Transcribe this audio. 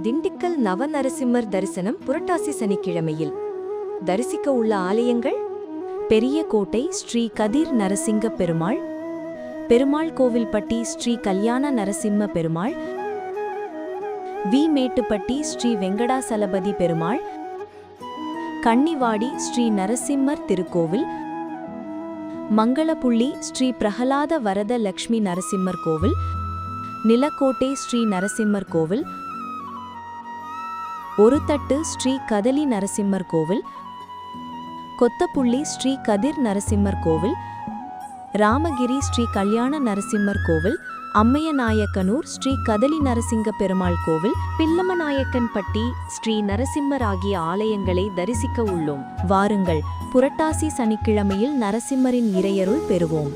திண்டுக்கல் நவநரசிம்மர் தரிசனம் புரட்டாசி சனிக்கிழமையில் தரிசிக்க உள்ள ஆலயங்கள்: பெரிய கோட்டை ஸ்ரீ கதிர் நரசிங்க பெருமாள், பெருமாள் கோவில்பட்டி ஸ்ரீ கல்யாண நரசிம்ம பெருமாள், வி மேட்டுப்பட்டி ஸ்ரீ வெங்கடாசலபதி பெருமாள், கன்னிவாடி ஸ்ரீ நரசிம்மர் திருக்கோவில், மங்களப்புள்ளி ஸ்ரீ பிரகலாத வரத லக்ஷ்மி நரசிம்மர் கோவில், நிலக்கோட்டை ஸ்ரீ நரசிம்மர் கோவில், ஒரு தட்டு ஸ்ரீ கதலி நரசிம்மர் கோவில், கொத்தப்புள்ளி ஸ்ரீ கதிர் நரசிம்மர் கோவில், ராமகிரி ஸ்ரீ கல்யாண நரசிம்மர் கோவில், அம்மையநாயக்கனூர் ஸ்ரீ கதலி நரசிங்க பெருமாள் கோவில், பில்லமநாயக்கன்பட்டி ஸ்ரீ நரசிம்மர் ஆகிய ஆலயங்களை தரிசிக்க உள்ளோம். வாருங்கள், புரட்டாசி சனிக்கிழமையில் நரசிம்மரின் இறையருள் பெறுவோம்.